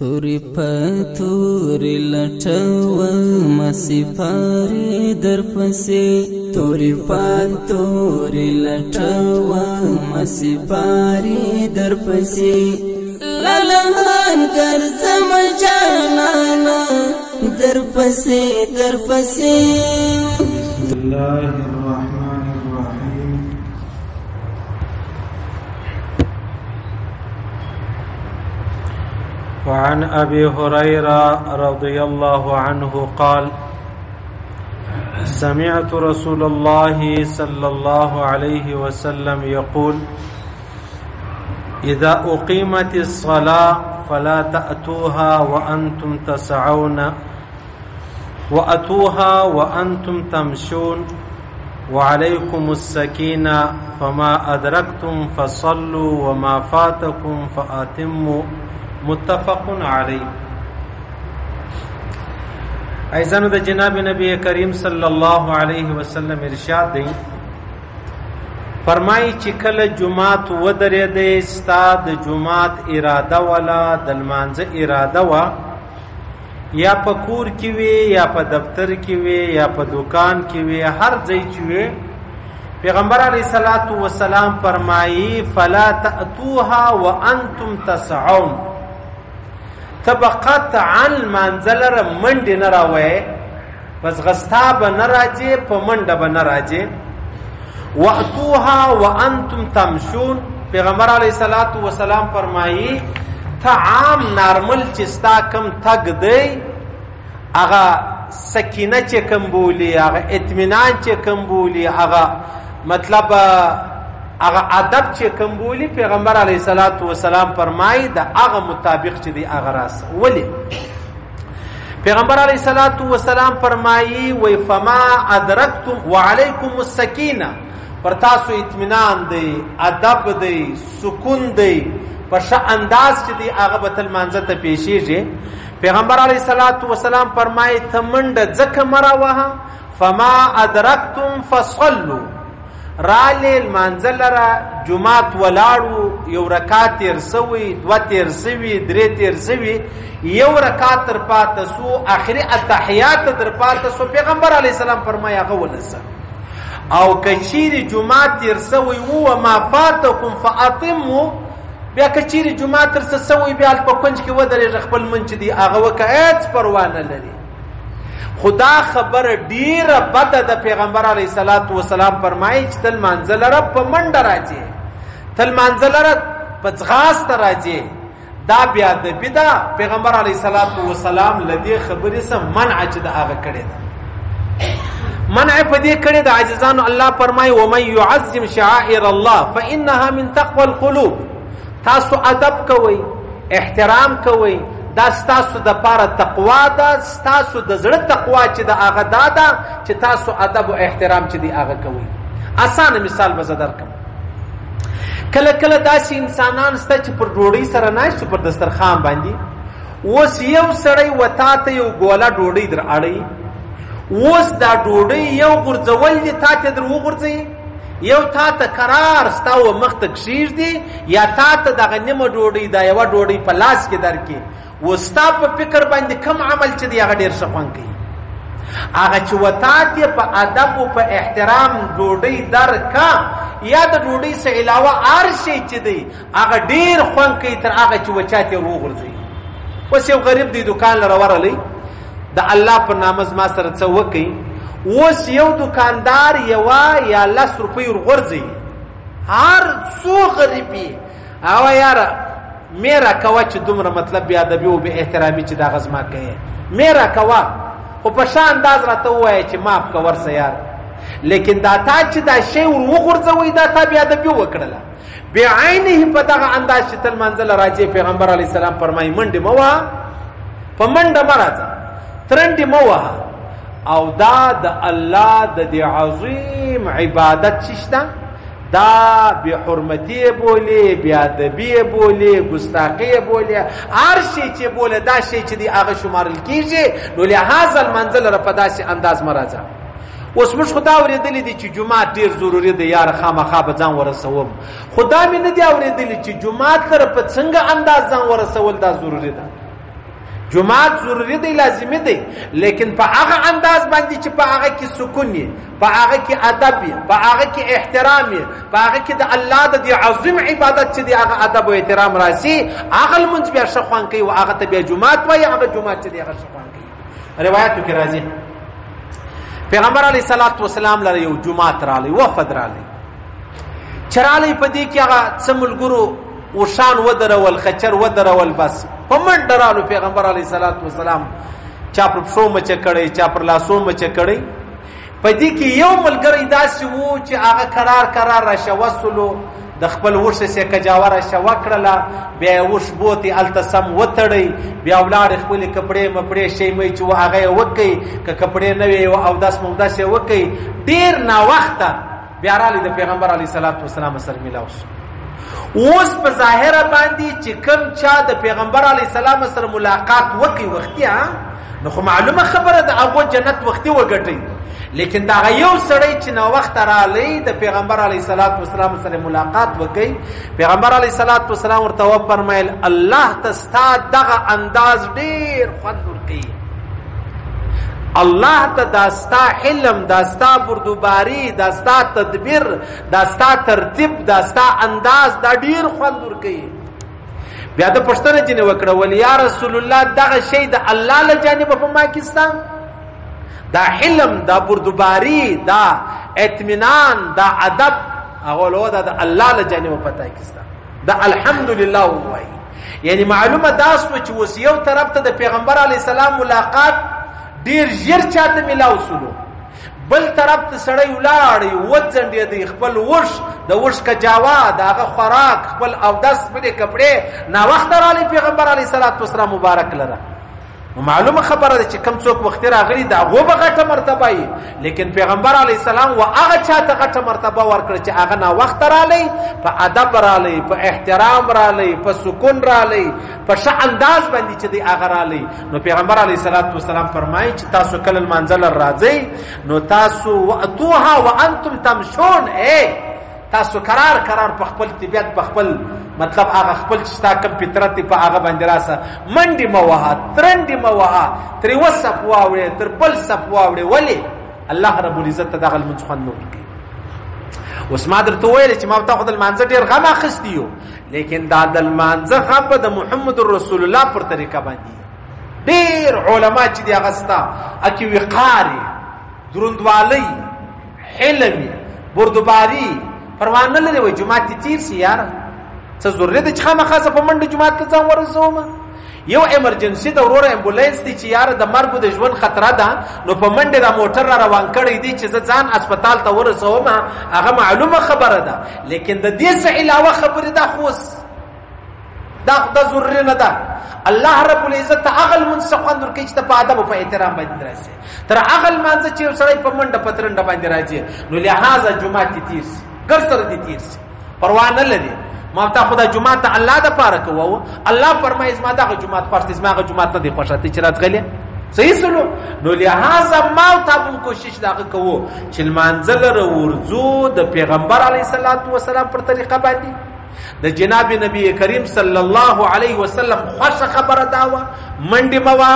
توری پتوری لټوم سپاری در پسې توری پتوری لټوم سپاری در پسې لالهان ګرځم جانانا در پسې بسم الله الرحمن الرحيم. وعن أبي هريرة رضي الله عنه قال: سمعت رسول الله صلى الله عليه وسلم يقول: إذا أقيمت الصلاة فلا تأتوها وأنتم تسعون وأتوها وأنتم تمشون وعليكم السكينة فما أدركتم فصلوا وما فاتكم فأتموا متفق عليه. ایزانو د جناب نبی کریم صلی الله علیه وسلم ارشاد دی، فرمایي چې کله جمعات ودرېدې ستا د جمعات اراده ولا د لمانځه اراده وا، یا په کور کې وي یا په دفتر کې وي یا په دکان کې وي، هر ځای چې وي، پیغمبر علیه الصلاۃ والسلام فرمایي: فلا تأتوها وانتم تسعون. طبقت عن منزل منډ نه راوي، بس غستا به نه راځي، په منډه به نه راځي. واتوها وانتم تمشون. پیغمبر علیه الصلاۃ والسلام فرمایي: ته عام نارمل چې ستا کم تګ دی، هغه سکینه چې کم بولی، هغه اطمینان چې کم بولی، هغه مطلب هغه ادب چې کم بولی، پیغمبر علیه الصلاۃ والسلام فرمایي د هغه مطابق چې دی هغه راس. ولی پیغمبر علیه الصلاۃ والسلام فرمایي: وی فما ادرکتم وعلیکم السکینه. پر تاسو اطمینان دی، ادب دی، سکون دی، په ښه انداز چې دی هغه به تل مانځه ته پیښیږي. پیغمبر علیه الصلاۃ والسلام فرمایي: ته منډه ځکه مه راوهه، فما ادرکتم فصلوا. رالی لمانځه لره جمعات ولاړو، یو رکات تېر سوی، دوه تېر سوي، درې تېر سوي، یو رکات در پاته سو، آخري اتحیات در پاته سو. پیغمبر علیه السلام فرمایي هغه ولسه. او که چیرې جمعات تېر سوی و وما فاتکم فاتموا، بیا که چیرې جمعات تر څه سوی بیا په کونج کې ودرېږه، خپل منځ چې دی هغه وکړه، هېڅ پروا نه لري. خدا خبر ډیره بده د پیغمبر علیه الصلاۃ والسلام فرمایي چې تل مانځه لره په منډه راځي، تل مانځه لره په ځغاسته راځي. دا بیا د بده پیغمبر علیه الصلاۃ والسلام له دې خبرې څخه منع چې د هغه کړې ده، منع په دې کړې د عاجزانو. الله فرمایي: ومن يعظم شعائر الله فانها من تقوى القلوب. تاسو ادب کوئ، احترام کوئ، دا ستاسو د پاره تقوا ده، ستاسو د زړه تقوا چې د هغه دا ده چې تاسو ادب او احترام چې دی هغه کوئ. اسانه مثال به زه درکړم. کله کله داسې انسانان شته چې پر ډوډۍ سره ناست پر دسترخوان باندې، اوس یو سړی وتا ته یو ګوله ډوډۍ در اړوي، اوس دا ډوډۍ یو غورځول دي تا ته در وغورځوي، یو تا ته قرار ستا و مخ ته کښېږدي، یا تا ته دغه نیمه ډوډۍ دا یوه ډوډۍ په لاس کې درکړي. و ستا په فکر باندې کم عمل چې دی هغه ډېر ښه خوند کوي. هغه چې وتا ته په ادب او په احترام ډوډۍ درکا، یا د ډوډۍ څخه علاوه هر شی چې دی هغه ډېر خوند کوي تر هغه چې وچا ته وغورځوي. اوس یو غریب دی دکان لره ورغلی، د الله په نامه زما سره څه وکړي. اوس یو دکاندار یوه یا 10 روپۍ ورغورځوي، هر څو غریبي هغه یاره میرا کوا چې دومره مطلب بیا ادبي او به احترامي چې دا غزما کوي، میرا کوا خو په شان انداز راته وایي چې معاف کا ورسه یار. لیکن دا تا چې دا شی ور وغورځوي دا تا بیا ادبي وکړله بعینه په دغه انداز چې تل منزل راځي. پیغمبر علیه السلام فرمایي: منډه مه وهه، په منډه مه راځه، ترنډې مه وهه. او دا د الله د دې عظیم عبادت چې شته دا بی حرمتی بولی، بی ادبی بولی، گستاخی بولی، هر شی چې بولی دا شی چې دی هغه شمارل کیږي. نو لهذا المنزل را په داسې انداز مرزه. اوس موږ خدا اوریدلې دي چې جمعه ډیر ضروری دی، یار خامخا به ځان ورسوم. خدا مې نه دی اوریدلې چې جمعه تر په څنګه انداز ځان ورسول دا ضروری ده. جماعت ضروري دی لازمي دی لیکن په هغه انداز باندې چې په هغه کې سکون وي په هغه کې ادب وي په هغه کې احترام وي په هغه کې د الله د دې عظیم عبادت چې دی هغه ادب او احترام راسي هغه لمونځ بیا ښه خوان کوي او هغه ته بیا جماعت وایي هغه جماعت چې دی هغه ښه خوان کوي روایتو کې راځي پیغمبر علیه الصلاۃ والسلام لره یو جماعت رالی وفد رالی چرالی په دې کې هغه څه ملګرو وشان ودرول خچر ودرول بس په منډه رالو پیغمبر علیه الصلاۃ والسلام چا پر پښو مچ کړي چا پر لاسو مچ کړي په دې کې یو ملګری داسې وو چې هغه قرار راشوسلو د خپل ورشه سه کجاوره شوا کړله بیا وش بوتي التسم وتړي بیا ولار خپل کپڑے مپړې شي مې چې هغه وکي ک کپڑے نه وي او داس موداس وکي ډیر نا وخته بیا را لید پیغمبر علیه الصلاۃ والسلام سره ملاوس اوس په ظاهر باندې چې کوم چا د پیغمبر علیه السلام سره ملاقات وکي وختي نو خو معلومه خبره ده هغه جنت وختي وګټي لیکن دا یو سړی چې نو وخت رالی د پیغمبر علیه الصلاۃ والسلام سره ملاقات وکړي پیغمبر علیه الصلاۃ والسلام ورته فرمایل الله تستا دغه انداز ډیر خوند ورکړي الله ته داستا حلم داستا بردوباری داستا تدبیر داستا ترتیب داستا انداز دا ډیر خوند ورکړي بیا د پښتنه جن وکړه ول یا رسول الله دغه شی د الله له جانب په پاکستان دا حلم دا بردوباری دا اطمینان دا ادب هغه له د الله له جانب په پاکستان دا الحمدلله وای یعنی معلومه داس و چې وسیو طرف ته د پیغمبر علی السلام ملاقات ډیر ژر چاته ملاوسلو بل طرف ته سړی ولاړی وځنډې دی خپل ورش د ورش کجاوا دغه خوراک خپل او داس په کپڑے نا وخت را علی پیغمبر علی صلوات و سلام مبارک لره معلومه خبره ده چې کم څوک وخت راغلی دا غو بغټه مرتبه ای لیکن پیغمبر علی السلام وا هغه چاته غټه مرتبه ورکړه چې هغه نا وخت را علی په ادب را علی په احترام را علی په سکون را علی په ش انداز باندې چې دی هغه را علی نو پیغمبر علی صلوات و سلام فرمایي چې تاسو کله منزل راځي نو تاسو واتوها وانتم تمشون تاسو قرار په خپل طبيعت په خپل مطلب هغه خپل چې تا کوم فطرت په هغه باندې راسه منډي موها ترندي موها تر وسپ واوړي تر بل سپ واوړي ولی الله رب العزت دغه المنځخن نور کوي اوس ما درته ویل چې ما ته خدای منځ ډیر غم اخستیو لیکن دا د منځ غم د محمد رسول الله پر طریقه باندې ډیر علما چې دی غستا اکی وقاری دروندوالی حلمي بردباری پروانه لري وای جمعه تیر سی یار څه ضرورت چې خامخاسه په منډه جمعه ته ځم ورسوم یو ایمرجنسي د ورور امبولانس دی چې یار د مرګ د ژوند خطر ده نو په منډه د موټر را روان کړی دی چې ځان هسپتال ته ورسوم هغه معلومه خبره ده لیکن د دې څخه علاوه خبره ده خوس دا ضروري نه ده الله رب العزت عقل منسخن ورکې چې په ادب او په احترام باندې راځي تر عقل مانځ چې سړی په منډه پترنده باندې راځي نو لہذا جمعه تیر ګر سره دي تیر پروا نه لري ما ته خدای جمعه ته الله د پاره کوو الله فرمایي ما دغه جمعه پښتې ما غو جمعه ته دی خوشاته چې راځغلې صحیح سلو نو لہذا ما ته کوشش دغه کوو چې منزل ورزو د پیغمبر علی صلوات و سلام پر طریقه باندې د جناب نبی کریم صلی الله علیه وسلم خوش خبره داوا منډي موا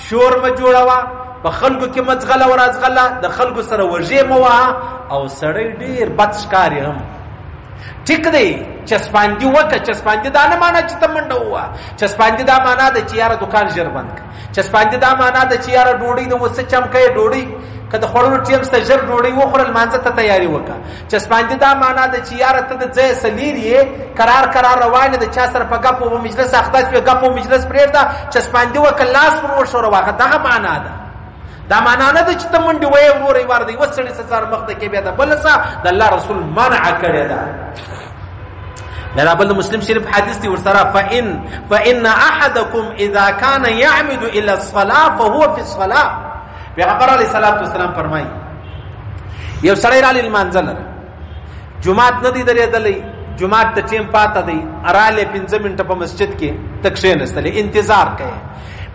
شور ما جوړوا په خلکو کې مزغله ورازغله د خلکو سره وجې موا او سړی ډیر بدشکاری هم ټیک دی چسپاندی وکه چسپاندی دا نه معنا چې تمنډه هوا چسپاندی دا معنا د چې یاره دکان ژر بند چسپاندی دا معنا د چې یاره ډوډۍ د وسه چمکې ډوډۍ کله خورلو ټیم ست ژر ډوډۍ وخورل مانځه ته تیاری وکه چسپاندی دا معنا د چې یاره ته د ځای سلیری قرار روانه د چا سره په غپو مجلس اخداس په غپو مجلس پرېړه چسپاندی وکه لاس ور شو واخه دغه معنا ده دا معنا نه چې ته منډي وای ورې ور دی وسړي سزار مخ ته کې بیا ده بلسا د الله رسول منع کړی ده دا بل مسلم شریف حدیث دی ورسره فإن احدكم اذا كان يعمد الى الصلاه فهو في الصلاه پیغمبر علیه الصلاۃ والسلام فرمایي یو سړی را لیل منزل جمعه نه دی درېدلې جمعه ته ټیم پاته دی اراله 15 منټه په مسجد کې تکشین استلې انتظار کوي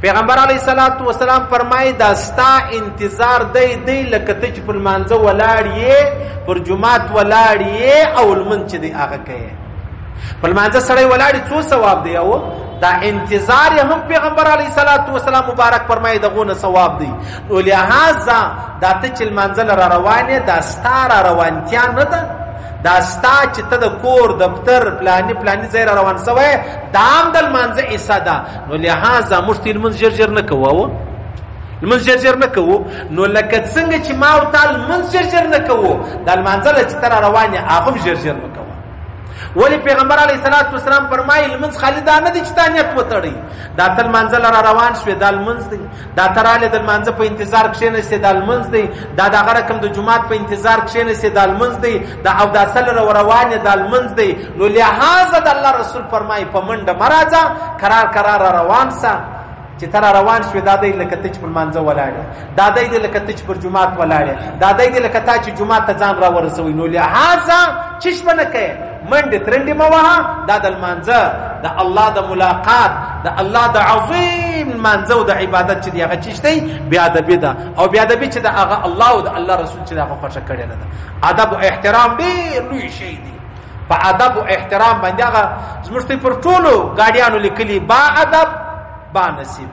پیغمبر علیه الصلاۃ والسلام فرمایي دا ستا انتظار دی لکه ته چې پر منځ ولاړ یې پر جمعه ولاړ یې او المنچ دی هغه کوي په لمانځه سړی ولاړې څو ثواب دی؟ او دا انتظار یې هم پیغمبر علیه الصلاة والسلام مبارک فرمایي دغونه ثواب دی. نو لهذا دا ته چې لمانځه را روان یې دا ستا را روانتیا نه ده، دا ستا چې ته د کور دفتر پلاني ځای را روان سوی دا هم د لمانځه حصه ده. نو لهذا موږ ته لمونځ ژر نه کوو، لمونځ ژر نه کوو. نو لکه څنګه چې ما او تا لمونځ ژر نه کوو، دا لمانځه چې ته را روان یې هغه هم ژر نه کوو. ولی پیغمبر علیه الصلاة والسلام فرمایي لمونځ خالي دا نه دی چې تا نیت وتړی، دا ته لمانځه را روان شوې دا لمونځ دی، دا ته راغلې د لمانځه په انتظار کښېنستې دا لمونځ دی، دا دغه رقم د جومات په انتظار کښېنستې دا لمونځ دی، دا اوداسه لره روان یې دا لمونځ دی. نو لهذا د الله رسول فرمایي په منډه مه راځه، کرار را روان سه. چې ته را روان شوې دا دی لکه ته چې پر لمانځه ولاړې، دا دی لکه ته چې پر جومات ولاړې، دا دی لکه تا چې جومات ته ځان را ورسوي. نو لهذا چشم نه کوې، منډې ترنډې مه وهه. دا د لمانځه د الله د ملاقات د الله د عظیم لمانځه او د عبادت چې دی هغه چیش دی بېادبي ده، او بېادبي چې د هغه الله او د الله رسول چې د هغه خوښه کړې نه ده. ادب او احترام ډېر لوی شی دی. په ادب او احترام باندې هغه زموږ پر ټولو ګاډیانو لیکلي با ادب با نصیب،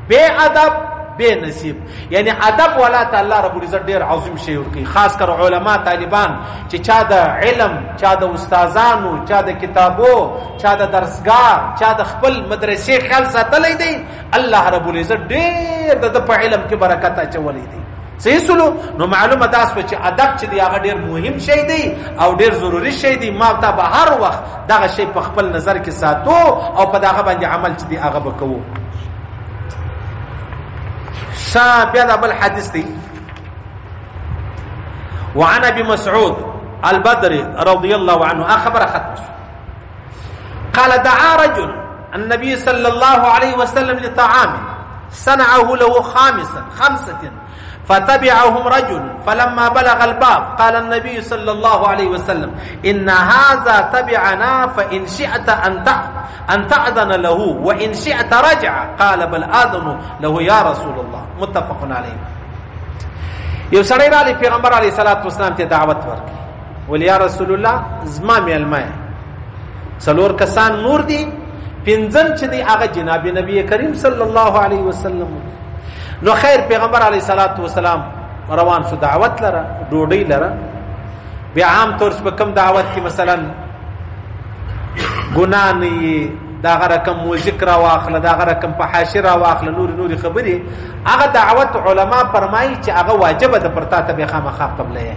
بے ادب بے نصیب. یعنی ادب والا ته الله رب العزت ډیر عظیم شی ورکړي، خاص کر علما طالبان چې چا د علم، چا د استادانو، چا د کتابو، چا د درسګاه، چا د خپل مدرسې خیال ساتلی دی، الله رب العزت ډیر د په علم کې برکت اچولی دی. صحیح سلو. نو معلومه تاسو چې ادب چې دی هغه ډیر مهم شی دی او ډیر ضروری شی دی. ما ته به هر وخت دغه شی په خپل نظر کې ساتو او په دغه باندې عمل چې دی هغه وکړو. بیا د بل حدیث دی. وعن ابي مسعود البدري رضي الله عنه خبر ختم قال دعا رجل النبي صلى الله عليه وسلم لطعام صنعه له خمسة فتبعهم رجل فلما بلغ الباب قال النبي صلى الله عليه وسلم إن هذا تبعنا فإن شئت أن تأذن له وإن شئت رجع قال بل آذن له يا رسول الله متفق عليه. یو سړی رالی پیغمبر علیه الصلاة والسلام ته دعوت ورکړي، ول یا رسول الله زما میلمه څلور کسان نور دي، پنځم چې دی هغه جناب نبی کریم صلی الله علیه وسلم. نو خیر پیغمبر علیه الصلاة والسلام روان شو دعوت لره، ډوډۍ لره. بیا عام طور په کوم دعوت کې مثلا ګناه نه دغه رقم موزیک را واخله، دغه رقم په حاشیه را واخله، نور خبرې، هغه دعوت علما فرمایي چې هغه واجب ده پر تا ته به خامخا قبله.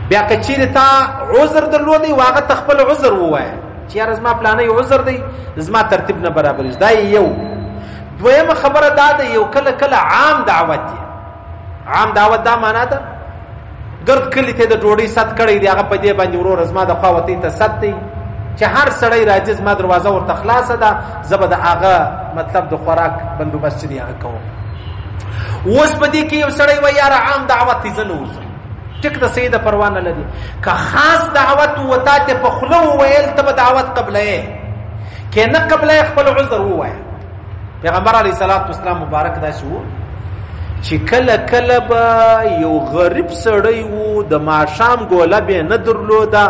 بیا که چیرې تا عذر درلودی واغه تخپل عذر ووایه چې یار زما پلانې عذر دی، زما ترتیب نه برابر دی. دا یو. دویمه خبره دا ده یو کله عام دعوت دی. عام دعوت دا معنا ده ګرد کلی ته د ډوډۍ ست کړی دی، هغه په دې باندې ورور زما د خوا وتی ته ست دی چې هر سړی راځي زما دروازه ورته خلاصه ده، زبر د هغه مطلب د خوراک بندوبست دی هغه کوم. اوس په دې کې یو سړی وای یار عام دعوت یې زنه وځي ټیک د سیده پروا نه لري. که خاص دعوت وتا ته په خلو ویل ته دعوت قبله کې نه قبله خپل عذر ووایه. پیغمبر علیه الصلاة والسلام مبارک دا شو چې کله به یو غریب سړی وو، د ماښام ګوله به نه درلوده،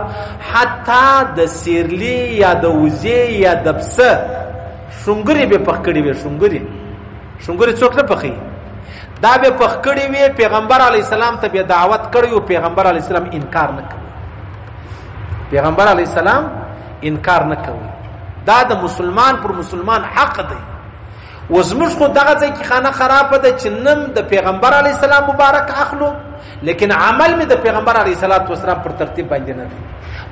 حتی د سیرلی یا د وزې یا د پسه شونګرې به پخ کړي وي. شونګرې څوک نه پخوي، دا به پخ کړي وي. پیغمبر علیه السلام ته به دعوت کړی و، پیغمبر علیه السلام انکار نه کوي. پیغمبر علیه السلام انکار نه کوي. دا د مسلمان پر مسلمان حق دی. وزموږ خو دغه ځای کې خانه خرابه ده چې نم د پیغمبر علیه السلام مبارک اخلو، لیکن عمل می د پیغمبر علیه الصلاة والسلام پر ترتیب باندې نه دی.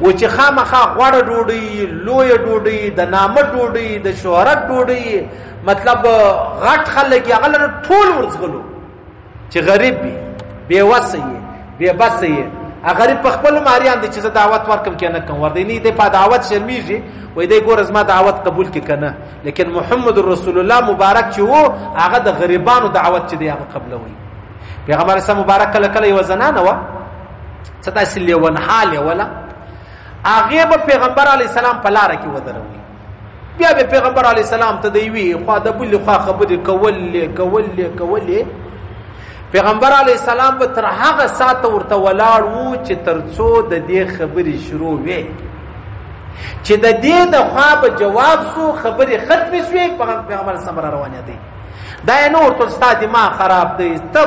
و چې خامخا غوړه ډوډۍ، لویه ډوډۍ، د نامه ډوډۍ، د شهرت ډوډۍ، مطلب غټ خلک یې هغه لره ټول ورڅغلو چې غریب وي، بېوسه یې، بېبسه یې. غریب په خپل ماریان دي چې زه دعوت ورکم کې نه کوم، ورته نه دی په دعوت شرمیږي، وای دی ګور زما دعوت قبول کې کنه. لیکن محمد رسول الله مبارک چې وو هغه د غریبانو دعوت چې دی هغه قبلوي. پیغمبر اسلام مبارک کله یو زنانه و څه تاسو لیون حال ولا هغه به پیغمبر علی السلام په لار کې ودروي. بیا به پیغمبر علی السلام ته دی وی خو د بل خو خبرې کولې پیغمبر علی السلام به تر هغه ساعت ورته ولاړ وو چې ترڅو د دې خبرې شروع وي. چې د دې د خوا به جواب سو خبرې ختمې شوې پیغمبر سم را روانې دی دا یې نور ټول ستا دماغ خراب دی ته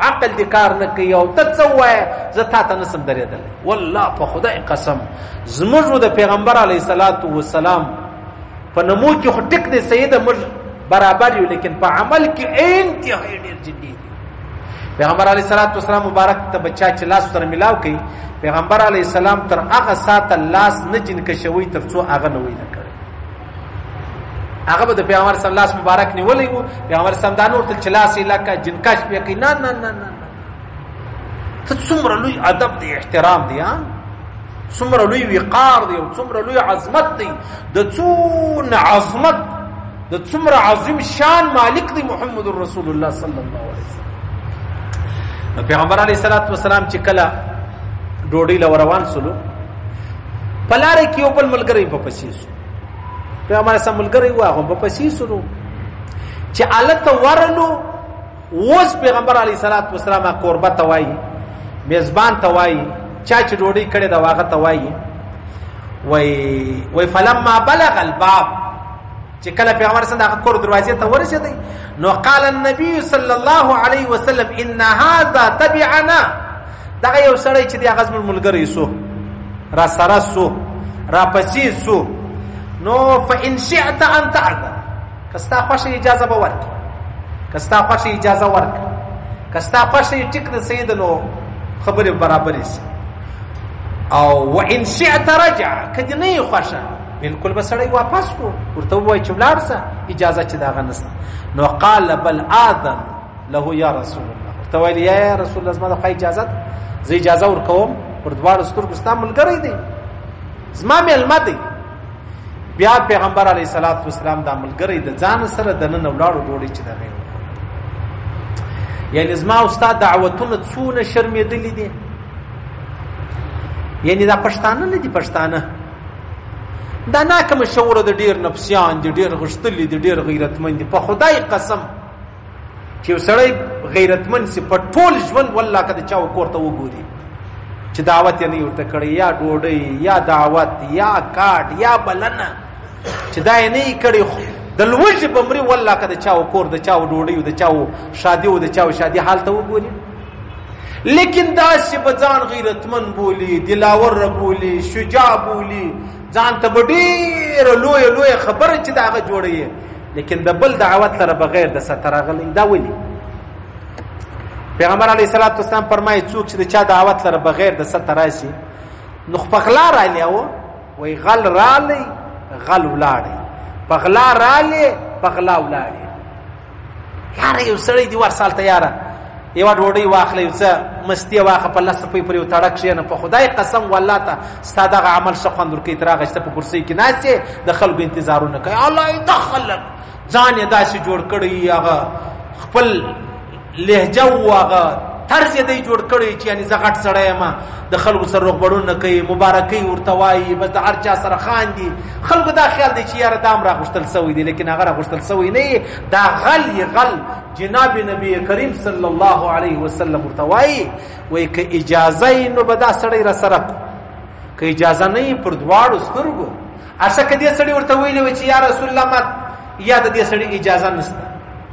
عقل دې کار نه کوي او ته څه ووایې زه تا ته نسم درېدلی والله په خدای قسم زموږ د پیغمبر علیه صلات وسلام په نمو کې خو ټیک دی سیده موږ برابر یو لیکن په عمل کې انتهایی ډېر جدي دي پیغمبر علیه صلات وسلام مبارک ته بچا چې لاس سره ملاو کوي پیغمبر علیه السلام تر هغه ساعته لاس نه جنکه شوی تر څو هغه نه وي نه کړی هغه به د پیغمبر صلی الله علیه مبارک نیولی وو پیغمبر صلی الله علیه وسلم چې لاس یې لکه جنکاش پې کوي نه نه نه نه ته څومره لوی ادب دی احترام دی څومره لوی وقار دی او څومره لوی عظمت دی د څونه عظمت د څومره عظیم شان مالک دی محمد رسول الله صلی الله علیه وسلم پیغمبر علیه الصلاۃ والسلام چې کله ډوډۍ له روان سلو پلاره کې یو بل ملګری په پسې سو پیغمبر سم ملګری و هغه په پسې سو چې الته ورلو اوس پیغمبر علیه الصلاۃ والسلام قربت توای میزبان توای چا چې ډوډۍ کړي دا واغه توای وای فلما بلغ الباب چې کله پیغمبر صلی الله علیه وسلم کور دروازې ته ورسېدی نو قال النبي صلی الله علیه وسلم ان هذا تبعنا دا یو سړی چې دی هغه ملګری سو را سره سو را پسې سو نو فان شئت ان تعذر کستا خوښه اجازه به ورکړي کستا خوښه اجازه ورکړي کستا خوښه ټیک د سید نو خبره برابرې سي او وان شئت رجع کدی نه خوښه بالکل به سړی واپس کو ورته وای چې ولاړ سه اجازه چې دا غنسته نو قال بل اذن له یا رسول الله ورته ویل یا رسول الله زما د اجازه زه اجازه ورکوم پر دواړو سترګو ستا ملګری دی زما مېلمه دی بیا پیغمبر علیه الصلاۃ والسلام دا ملګری د ځان سره د نن ولاړو ډوډۍ چې دا غي یعنی زما استاد دعوتونه څونه شرمېدلې دي یعنی دا پښتانه نه دي پښتانه دا ناکه مشوره د ډیر نفسیان دي ډیر غشتلې دي ډیر غیرتمند دي په خدای قسم چې سړی غیرتمند سي په ټول ژوند والله کده چا وکورته وګوري چې دعوت یې نه ورته کړی یا ډوډۍ یا دعوت یا کارت یا بلنه چې دا یې نه کړی د لوږې په مري والله کده چا وکور د چا ډوډۍ د چا شادي او د چا شادي حال ته وګوري لیکن دا چې بځان غیرتمند بولی دلاور بولی شجاع بولی ځان ته ډېر لوی خبره چې داغه جوړي لیکن د بل دعوت لره بغیر د سترغلی دا ولي پیغمبر علیه الصلاۃ والسلام فرمایي څوک چې د چا دعوت لره بغیر د ستراسي نو پخلا را لیاو وای غل را لی غل ولاړي پخلا را لی پخلا ولاړي یاره یو سړی دی ورسال تیاره یو ډوډۍ واخلې څه مستی واخه په لاس په یو تړک شي نه په خدای قسم والله ته ستاده عمل شخوند ورکی تراغه ست په کرسي کې ناڅه د خلکو انتظارونه کوي الله يدخل ځان یې داسې جوړ کړی هغه خپل لهجه واغه طرز یې جوړ کړی چې یعنی زغټ سړی ما د خلکو سره رغبړونه کوي مبارکي ورته وایي بس د هر چا سره خاندي خلکو دا خیال دی چې یاره دام را غشتل سوی دی لیکن هغه را غشتل سوی نه دا غل جناب نبی کریم صلی الله علیه وسلم ورته وایي وای که اجازه نو به دا سړی را سره که اجازه نه پر دواړو سترګو اشه کدی سړی ورته ویلی و چې یا رسول الله ما یا د دې سړی اجازه نشته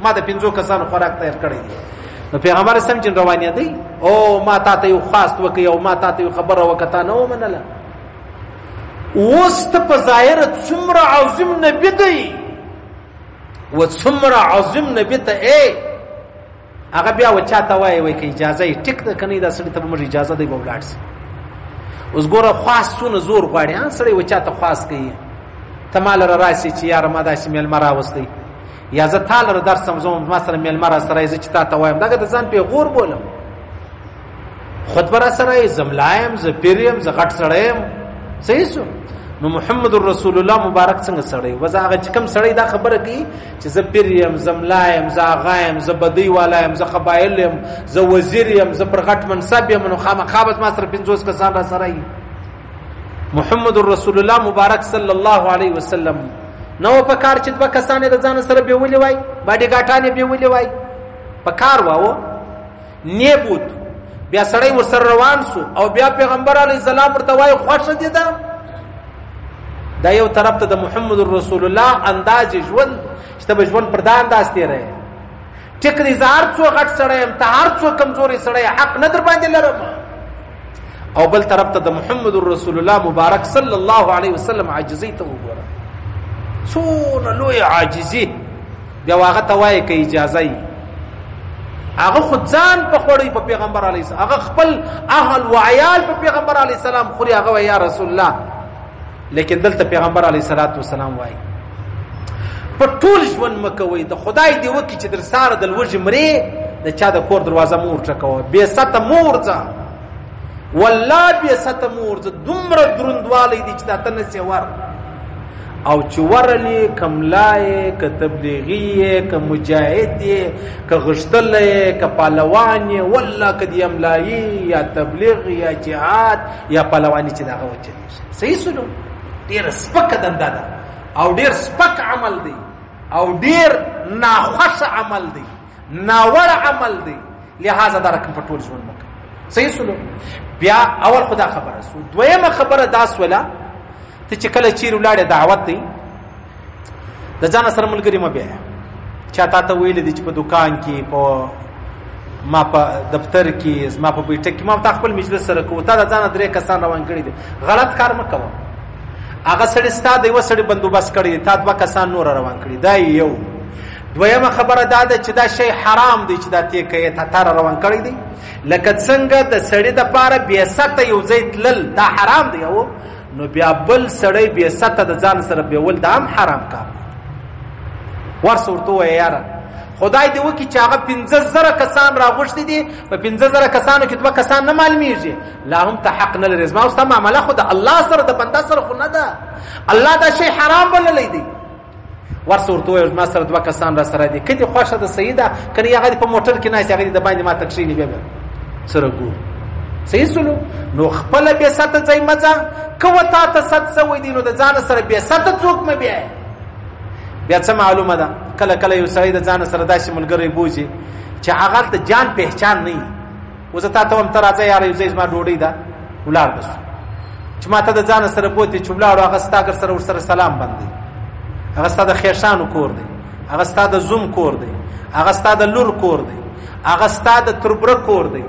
ما د 5 کسانو خوراک تیار کړی دی نو پیغمبر اسلام جن روانه دی او ما تا ته یو خاص وکي او ما تا ته خبره وکتا نو منله وست په ظاهر څومره عظیم نبی دی و څومره عظیم نبی ته هغه بیا و چاته وای کی اجازه ټیک ده کني دا سړی ته به اجازه دی بولاړ سي اوس ګوره خاصونه زور غواړي سړی و چاته خاص کوي تمال را راسي چې یار ما داسې مل مرا وستي یا زه تعالی درس سمزوم ما سره مل مرا سره چې تا ته وایم دغه د ځان په غور بولم خود برا سره زملایم ز پیریم ز غټ سړیم صحیح سو نو محمد رسول الله مبارک څنګه سړی وزاغه چې کوم سړی دا خبره کوي چې ز پیریم زملایم ز غایم ز بدی والایم ز قبایلیم ز وزیریم ز پر غټ منصب یم نو خامخابت ما سره 50 کسان را سره محمد رسول الله مبارک صلی الله علیه وسلم نو په کار چې د کسانې د ځان سره به ولي وای باندې غاټانې به ولي وای په کار واو نه بوت بیا سړی ورسره روان سو او بیا پیغمبر علی السلام ورته وای خوښ دي دا دا یو طرف ته د محمد رسول الله انداز ژوند چې ته ژوند پر دا انداز تیرې ټیک دې زار څو غټ سړی ام ته هر څو کمزوري سړی حق نه در باندې لرم او بل طرف ته د محمد رسول الله مبارک صلی الله علیه وسلم عاجزی ته وګوره څونه لوی عاجزی بیا هغه ته وایي که اجازه یې هغه خود ځان په خوړی په پیغمبر علیه السلام هغه خپل اهل و عیال په پیغمبر علیه السلام خوري هغه یا رسول الله لیکن دلته پیغمبر علیه السلام وایي په ټول ژوند مکوئ د خدای دی وکړي چې در ساره د لوږې مرې د چا د کور دروازه مور ټکوه بې سته مور ځه والله بې سته مور ځه دومره دروندوالی دی چې دا ته نسې ور او چې ورلې که ملا یې که تبلیغي یې که مجاهد یې که غښتلی یې که پهلوان یې والله که د املایي یا تبلیغ یا جهاد یا پهلواني چې د هغه وچلېږي صحیح سلو ډېره سپکه دنده ده او ډېر سپک عمل دی او ډېر ناخوښه عمل دی ناوړ عمل دی لہذا دا رقم په ټول ژوند مه کوه صحیح سلو بیا اول خو دا خبره سو دویمه خبره دا سوله ته چې کله چیرې ولاړې دعوت دی د ځانه سره ملګري مه بیایه چا تا ته ویلی دی چې په دوکان کې په ما په دفتر کې زما په بیټک کې ما تا خپل مجلس سره کوو تا د ځانه 3 کسان روان کړي دي غلط کار مه کوه هغه سړی ستا د یوه سړي بندوبست کړی دی تا 2 کسان نور روان کړي دا یو دویمه خبره دا ده چې دا شی حرام دی چې دا تی کوې تا روان کړی دی لکه څنګه د سړي دپاره بېسته یو ځای تلل دا حرام دی او نو بیا بل سړی بېسته د ځان سره بیول دا هم حرام کار دی ورسه ورته ووایه یاره خدای دې وکړي چې هغه 15,000 کسان راغوښتي دي په 15,000 کسانو کې 2 کسان نه معلومیږي لا هم ته حق نه لرې زما او ستا معامله خو د الله سره د بنده سره خو نه ده الله دا شی حرام بللی دی ورسه ورته ووایه زما سره 2 کسان را سره دي که دې خوښه ده صحیح ده که نه هغه دې په موټر کې ناست هغه دې د باندې ما ته کښېني بیا سره ګورو صحیح سلو نو خپله بېسته ځای مه ځه که و تا ته ست سوی دی نو د ځانه سره بېسته څوک مه بیایه بیا څه معلومه ده کله کله یو سړی د ځانه سره داسې ملګری بوځي چې هغه ته جان پهچان نه وي اوس تا ته وایم ته راځه یاره یو ځای زما ډوډۍ ده ولاړ به سو چې ما ته د ځانه سره بوتې چې ولاړو هغه ستا ګر سره ورسره سلام بند دی هغه ستا د خیرشانو کور دی هغه ستا د زوم کور دی هغه ستا د لور کور دی هغه ستا د تربره کور دی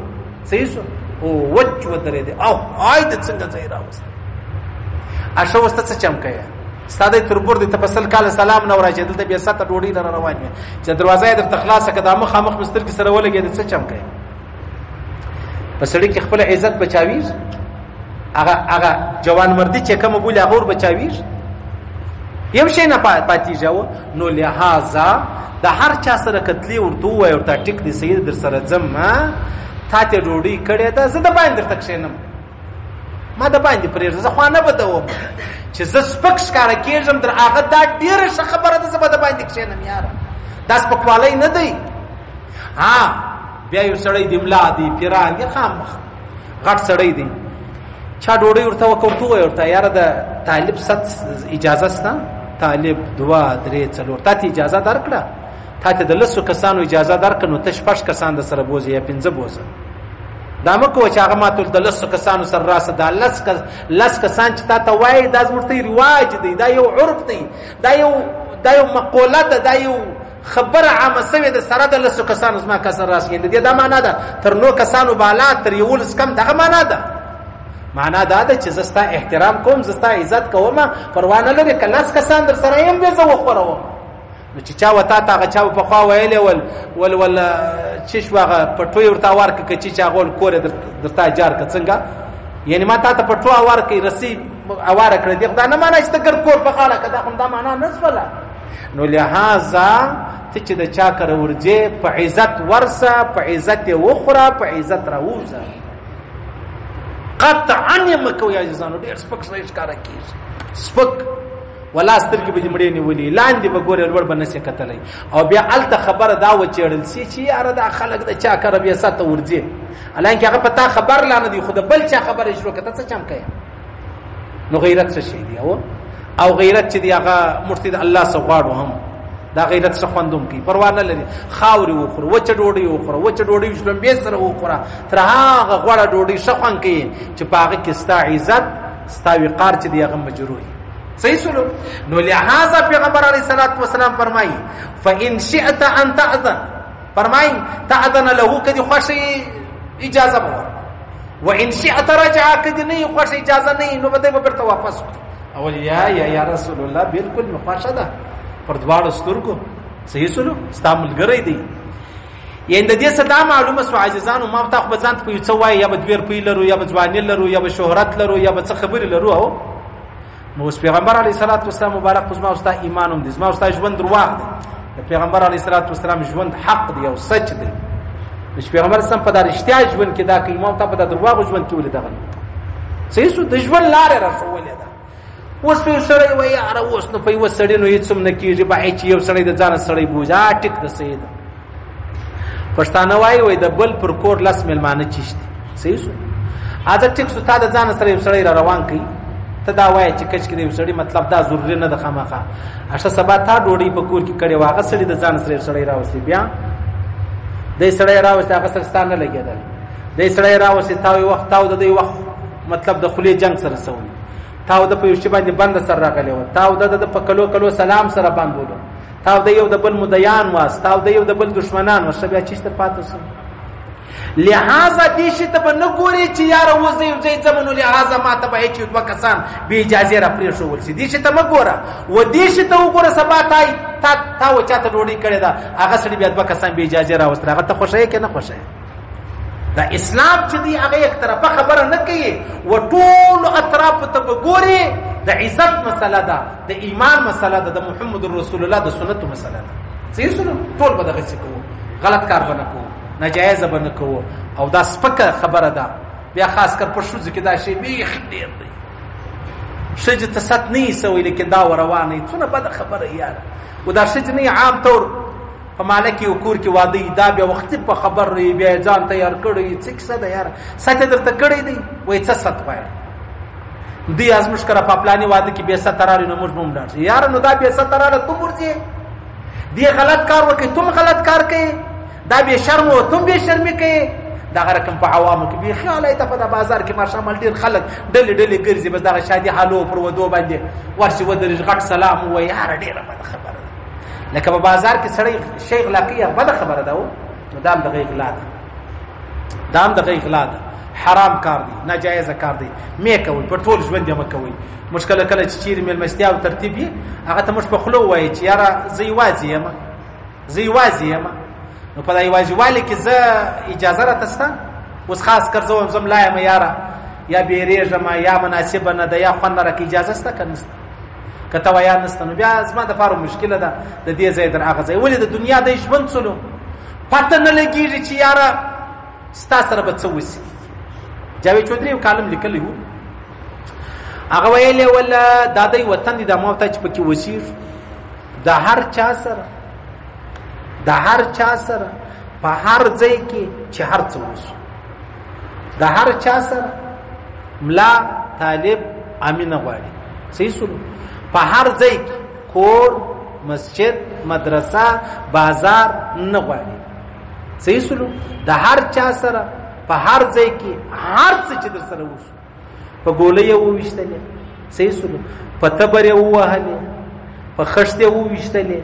صحیح سو او وچ ودرېدی او آی د څنګه ځای راوست اشه اوس ته څه چم کوې ستا دی تربور دی ته په 100 کاله سلام نه ورایچې دلته بېسته ډوډۍ لره روان وې چې دروازه یې درته خلاصه کړه دا مخامخ مې سترګې سره ولګېدې څه چم کوې په سړي کې خپله عزت بچاویږي هغه جوانمردي چې کومه بولي هغه ور بچاویږي یو شی نه پاتېږي نو لهذا د هر چا سره کتلې ورته ووایه ورته ټیک دی صحیح در سره ځم تا ته ډوډۍ کړې ده زه د باندې درته کښېنم ما د باندې پرېږده زه خوا نه بدوم چې زه سپک ښکاره کېږم در هغه دا ډېره ښه خبره ده زه به د باندې کښېنم یاره دا سپکوالی نه دی بیا یو سړی دی ملا دی پیران دی خامخ غټ سړی دی چا ډوډۍ ورته وکړ ورته ووایه ورته یاره د طالب اجازه شته طالب 2 3 4 تا ته اجازه درکړه تا ته د 10 کسانو اجازه درکړه نو ته 6 کسان د سره بوځې یا 15 بوځه دا مه کوه چې هغه ما ټول د 10 کسانو سره راسه دا 10 کسان چې تا ته وایي دا زموږ ته رواج دی دا یو عرف دی دا یو مقوله ده دا یو خبره عامه سوې ده سره د 10 کسانو زما کسر راسکېږي دا معنا ده تر 9 کسانو بالا تر 11 کم دغه معنا ده معنا دا ده چې زه ستا احترام کوم زه ستا عزت کوم پروا نه لري که 10 کسان در سره یم بیا زه وخوروم نو چې چا وتا ته هغه چا پخوا ویلی ول چې شو هغه پټوی ورته ورکړه که چې هغه کور یې درته اجار که څنګه یعنې ما تا ته پټو ورکړئ رسۍ اواره کړی دی دا نه معنا چې ته ګرد کور په خاله که دا خو دا معنا نه شوله نو لهذا ته چې د چا کره ورځې په عزت ورسه په عزت یې وخوره په عزت راووځه قطعا یې مه کوئ عزیزانو ډېر سپک سړی ښکاره کېږي سپک ولا سترګې به دې مړې نیولي لاندې به ګورې لوړ به نسې کتلی او بیا هلته خبره دا وچېړل سي چې یاره دا خلک د چا کره بیا سته ورځې حالانکې هغه په تا خبر لا نه دی خو د بل چا خبره شروع کړه ته څه چم کوې نو غیرت څه شی دی او غیرت چې دی هغه موږ د الله څه غواړو هم دا غیرت څه خوندوم کوي پروا نه لري خاورې وخوره وچه ډوډۍ وخوره وچه ډوډۍ شلومبې سره وخوره تر هغه غوړه ډوډۍ ښه خوند کوي چې په هغه کې ستا عزت ستا وقار چې دی هغه مجروح صحیح سلو. نو لہذا پیغمبر علیہ الصلوۃ والسلام فرمایي فإن شئت أن تأذن، فرمایي تأذن له کدي خوشي اجازه ور، وإن شئت رجع کدي نه خوشي اجازه نه نو بده به برته واپس. اول یا رسول الله بالکل مخاشه ده پر دواړو سترګو. صحیح سلو. استعمال ګرای دی. یعنی د دې صدا معلومه سو عاجزانو ما ته خو ځان په یو څه وای، یا به دویر پی لرو، یا به ځواني لرو، یا به شهرت لرو، یا به څه خبرې لرو. او نو اوس پیغمبر علیه الصلاۃ والسلام مبارک خو ما اوستا ایمان هم دي، ما اوستا ژوند درواغ دی. د پیغمبر علیه الصلاۃ والسلام ژوند حق دی او سچ دی. چې پیغمبر سم په دار اشتیا ژوند کې دا کوي، ما ته په دار درواغ ژوند کې ولې دغه. صحیح سو. د ژوند لارې راښولې ده. اوس په سړی وای یاره اوس نو په یو سړی نو هیڅ هم نه کېږي، به چې یو سړی د ځان سړی بوجا ټیک د سید پښتانه وای د بل پر کور لاس ملمانه چشتي. صحیح سو. اځه ټیک سو تا د ځان سره یو سړی را روان کړي، ته دا وای چې کچ کې یو سړی مطلب دا ضروري نه د خامخا اشه سبا تا ډوډۍ په کور کې کړي واغه سړی د ځان سره یو سړی راوستي، بیا د سړی راوستي هغه سره ستانه لګیدل، د سړی راوستي تا یو وخت تاو د یو وخت مطلب د خلی جنگ سره سوي، تاو د په یو شی باندې بند سره راغلی و، تاو د په کلو سلام سره باندې ودو، تاو د یو د بل مدیان واس، تاو د یو د بل دشمنان واس، بیا چیشته پاتو سم. لہذا دې شي ته نه ګوري چې یار وځي ځي زمونو، لہذا ما ته به چې دوه کسان به اجازه را پرې شو ولسي. دې شي ته مګوره و دې شي ته وګوره سبا تا و چاته ډوډۍ کړې ده، هغه سړي بیا دوه کسان به اجازه را وستره، هغه ته خوشاله کې نه خوشاله. دا اسلام چې دی هغه یک طرفه خبره نه کوي و ټول اطراف ته وګوري. د عزت مسله ده، د ایمان مسله ده، د محمد رسول الله د سنت مسله ده. صحیح سنو. ټول به دغه څه کوو، غلط کار به نه کوو، ناجایز به نه کوو، او دا سپکه خبره ده. بیا خاص کر په شوځ کې دا شی بیخ ډیر دی. شجه ته ست نه سوي لیکن دا روانه څونه بد خبره یاره. و دا شجه نه عام طور په مالکی او کور کې واده دا بیا وخت په خبر ری بیا ځان تیار کړی څه څه ده یاره. ساته درته کړی دی وای څه ست وای دی ازمش کرا په پلاني واده کې به ستراري نو موږ مونږ دار یار نو دا به ستراره تم ورځي دی غلط کار وکي تم غلط کار کوي، دا به شرم او تم به شرم کوي. دا رقم په عوامو کې به خیال ایته په بازار کې ماشامل ډیر خلک ډلې ګرځي، بس دا شادي حالو پر ودو باندې ورشي ودرې غټ سلام وای یار ډیره بد خبره ده. لکه په بازار کې سړی شیخ لاقیه بد خبره ده، نو دام دغه اغلا ده، دام دغه اغلا ده، حرام کار دی، ناجایز کار دی. مې کوي په ټول ژوند یې مکوي. مشکل کله چې چیر مل مستیا او ترتیب یې هغه ته مش په خلو وای چې یاره زی وازی یم نو په دای واجی والی کې زه اجازه را تسته اوس خاص کر زم لا یم یاره یا بیریږم یا مناسب نه ده یا خنه را کې اجازه سته کنه کته ویا نسته. نو بیا زما د فارو مشکله ده د دې ځای در هغه ځای ولې د دنیا د ژوند څلو پته نه لګیږي چې یاره ستا سره به څه وسی. جاوید چودري یو کالم لیکلی وو، هغه ویلې ولا دادی وطن دي د موته چې پکې وسیر د هر چا سره په هر ځای کې چې هر څه وسو، د هر چا سره ملا طالب امینه غواړي. صحیح سلو. په هر ځای کې کور مسجد مدرسه بازار نه غواړي. صحیح سلو. د هر چا سره په هر ځای کې هر څه چې در سره وسو، په ګولې وو وشتلې. صحیح سلو. په تبر وو وهلې، په خشته وو وشتلې،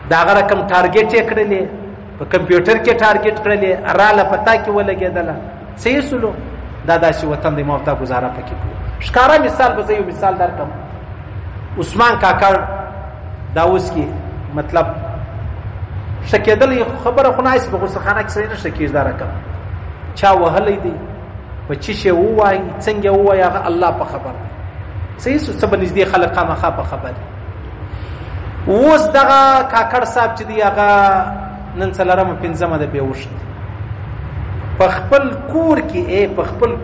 دا رقم ټارګټ یې کړلې، په کمپیوټر کې ټارګټ کړلې، اراله پتا کې ولګېدله. صحیح سلو. دا داسې وطن دی موته گزاره پکې کوي. ښکارا مثال به یو مثال درکم. عثمان کاکړ دا اوس کې مطلب شکېدل خبره خو نه په غوسخانه کې سړی نه شکېږي. دا رقم چا وهلی دی په چی شی ووایي څنګه ووایي هغه الله په خبر دی. صحیح څه به نږدې خلک خامخا په خبر دی. اوس دغه کاکړ صاحب چې دی هغه نن څلرمه پنځمه ده بېهوش دی. په خپل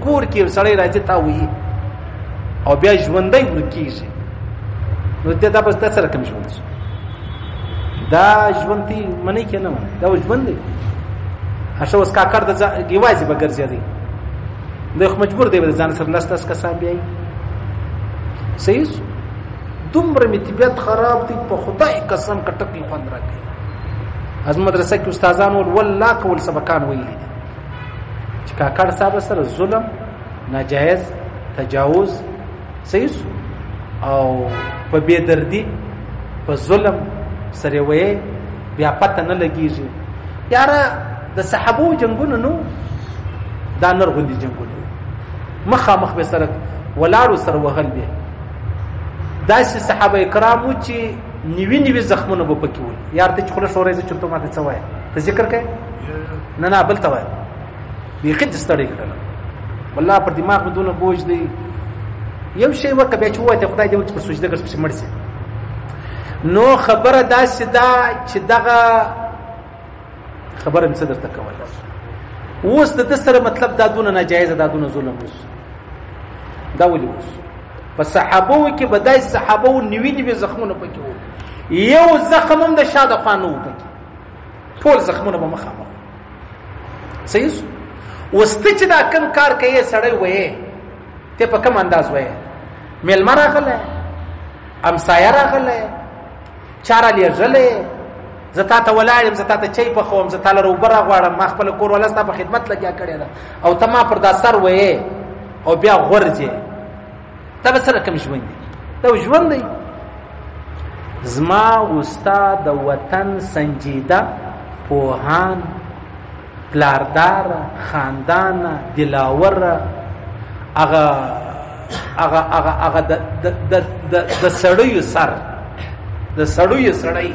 کور کې سړی راځي تا وایي او بیا ژوندی ورکېږي. نو دا بس دا څه رقم ژوند شو؟ دا ژوند تی منی کې نه منی، دا ژوند دی. هشه اوس کاکړ د یوازې به ګرځي دی، دی خو مجبور دی به ځان سره لس کسان بیایي. صحیح شو. دومره مې طبیعت خراب دی په خدای قسم کټکې خوند راکوي. از مدرسه کې استادان والله کول سبقان ویلي دي چې کاکړ صاحب سره ظلم، ناجایز، تجاوز. صحیح شو. او په بې دردي په ظلم سره وې بیا پته نه لګیږي. یاره د صحابو جنگونه نو دا نرغوندي جنگونه مخامخ به سره ولاړو سره وغل به داسې صحابه کرامو چې نیوي زخمونه به پکې ول. یار ته چې خله شورې چې ته ماته څه وای ته ذکر کوي نه بل ته وای بیخي د ستړي کړل والله پر دماغ بدون بوج دی یو شی وکړه بیا چې وایته خدای دې په سجده کې څه مړ شي. نو خبره داسې ده چې دغه خبره مې څه درته کوله اوس د سره مطلب دا دونه ناجایز دا دونه ظلم اوس دا ولي اوس په صحابو کې بدای صحابو نیوي زخمونه پکې وو یو زخم هم د شاده خانو پکې ټول زخمونه به مخامخ صحیح وسته چې دا کم کار کوي سړی وې ته په کوم انداز وې ملما راغله امسایا راغله چاره لرله زتا ته ولاړم زتا ته چي په خوم زتا له روبره غواړم ما خپل کور ولستا په خدمت لګیا کړی دا او ته ما پر دا سر وې او بیا غورځي دا به سره کوم ژوند دی دا ژوند دی. زما استاد وطن سنجیده پوهان پلاردار خاندان دلاور هغه د سړیو سر د سړیو سړی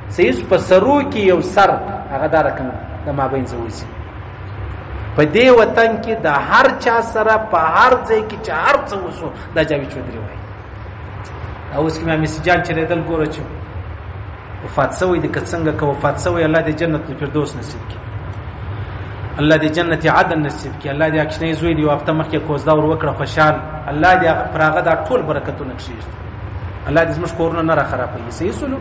سېس په سرو کې یو سر هغه دا رقم د مابین زوځي په دې وطن کې د هر چا سره په هر ځای کې چې هر څه وسو دا جاوید چودري وای. اوس کې مې مسجان چې ردل ګوره چې وفات سوی د کڅنګ کو وفات سوی الله دې جنت الفردوس نصیب کړي الله دې جنت عدن نصیب کړي الله دې اکشنې زوی دی وخت مخکې کوزدا ور وکړه خوشحال الله دې پراغه دا ټول برکتونه کړي الله دې زموږ کورونه نه را خرابوي. صحیح سلو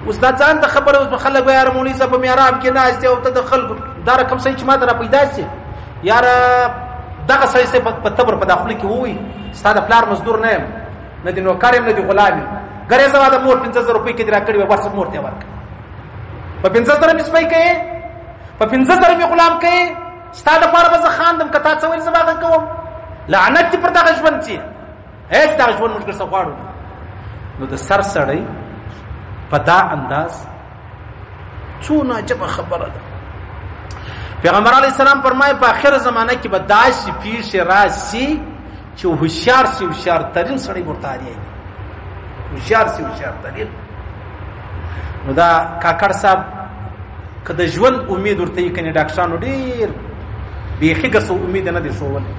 اوس دا ځان د خبره اوس خلک به یار مولوی صاحب میراب کې ناشته او ته د خلکو دا رقم صحیح چې ما در پیدا شي یار دغه صحیح په تبر په داخلي کې وای ستاده پلار مزدور نه نه دي نو کارم نه دي غلامي غره زما د مور 500 روپۍ کې درا کړی و ورس مور ته ورک په 500 مې سپای کې په 500 مې غلام کې ستاده پر بز خاندم کتا څه ویل زما کوم لعنت پر دغه ژوند چې هیڅ دغه ژوند موږ څه غواړو. نو د سر سړی په دا انداز څونه عجب خبره ده. پیغمبر علیه السلام فرمایي په آخر زمانه کې به داسې پیښې راشي چې هوښیار سي هوښیار ترین سړی ورته هوښیار سي هوښیار ترین. نو دا کاکړ صاحب که د ژوند امید ورته یې کني ډاکټرانو ډېر بیخي ګسو امید نه دي ښوولې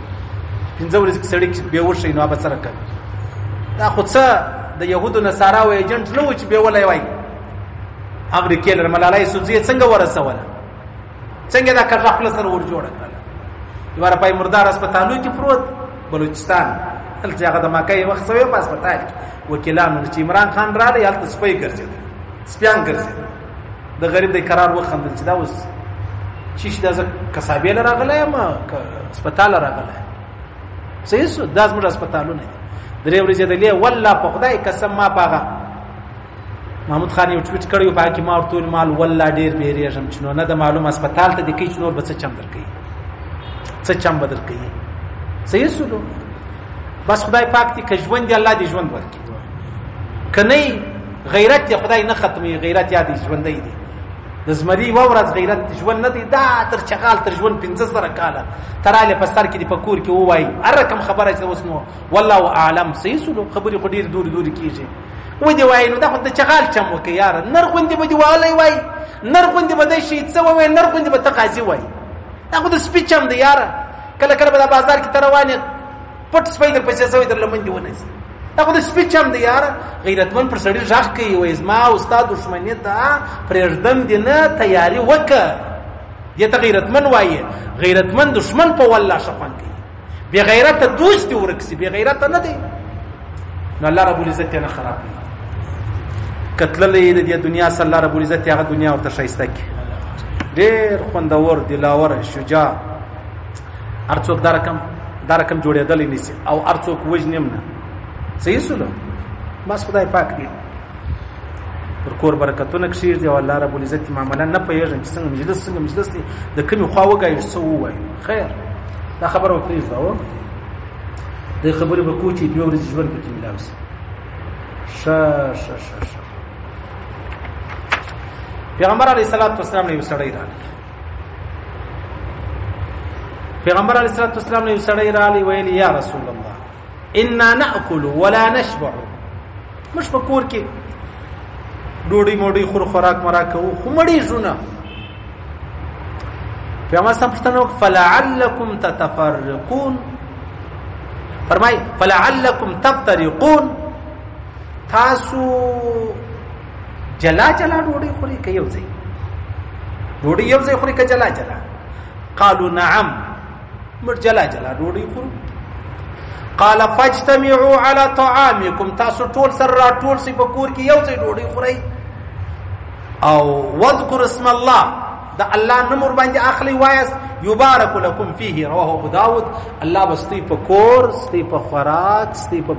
15 ورځې سړی بې وشي نو به سره کوي دا خو څه د يهودو نصاراو ایجنټ نه و چې به ولای وای امریکای لر ملالای سوزي څنګه ورسوله څنګه دا کړه خپل سره ور جوړ کړل یوار پای مردار هسپتالو کې پروت بلوچستان هلته هغه د مکه وخت سوی په هسپتال وکیلانو چې عمران خان را لې هلته سپي ګرځي سپيان ګرځي د غریب د قرار وخندل چې دا اوس چې دا کسابې راغله ما هسپتال راغله صحیح سو دا زموږ هسپتالونه درې ورځې د لې والله په خدای قسم ما پاغه محمود خان یو ټویټ کړیو په کې ما ورته مال والله ډیر بیریږم چې نو نه د معلوم هسپتال ته د کې نور به څه چم درکې څه چم بدر کوي صحیح سلو بس خدای پاک دې که ژوند دی الله دې ژوند ورکړي کني غیرت خدای نه ختمي غیرت یاد ژوند دی د زمري ورځ غیرت ژوند نه دی دا تر چغال تر ژوند 15 کاله تراله په سر کې دی په کور کې وای ارکم خبره چې اوس نو والله اعلم صحیح سلو خبري خو ډیر دور کیږي و دی وای نو دا خو د چغال چم وکي یار نرغوندې به دی والي وای نرغوندې به د شي څه وای نرغوندې به تقاضي وای دا خو د سپیچم دی یار کله کله په بازار کې تروانه پټ سپیډر په څه وای در لمن دی ونی دا خو د سپیچم دی یار غیرتمن پر سړی ځخ کوي وای زما استاد دښمنی ته پرېږدم دی نه تیاری وکړه دې ته غیرتمن وای غیرتمن دښمن په والله شپن کوي بی غیرت دوست ورکسي بی غیرت نه دی نو الله رب العزت نه خراب کوي کتللې د دنیا صلی الله رب العزت هغه دنیا ورته شایسته کی ډېر خوندور دلاور شجاع ارڅوک دارکم جوړېدل نشي او ارڅوک وجنم نه صحیح سلو بس خدای پاک دی پر کور برکتونه کشیر دی او الله رب العزت معاملې نه پیژن چې څنګه مجلس دی د کومي خوا وګای څه وای خیر دا خبره وکړي زاو د خبرې به کوچې 2 ورځې ژوند پکې ملاو شي. پیغمبر علیه الصلاۃ والسلام نه یو سړی راغی. پیغمبر علیه الصلاۃ والسلام نه یو سړی راغی ویل یا رسول الله انا ناكل ولا نشبع. مش په کور کې ډوډۍ موډۍ خور خوراک مراکو خو مړی ژوند. پیغمبر صاحب پوښتنه وکړه فلعلکم تتفرقون، فرمای فلعلکم تفترقون، تاسو جلا جلا ډوډۍ خوري که یو ځای ډوډۍ یو ځای خوري که جلا جلا؟ قالوا نعم، موږ جلا جلا ډوډۍ خورو. قال فاجتمعوا على طعامكم، تاسو ټول سره راټول سئ په کور کې یو ځای ډوډۍ خورئ او واذكر اسم الله، د الله نوم باندې اخلي وایس یبارک لكم فيه، رواه ابو داود. الله بستي په کور، ستي په خوراک، ستي په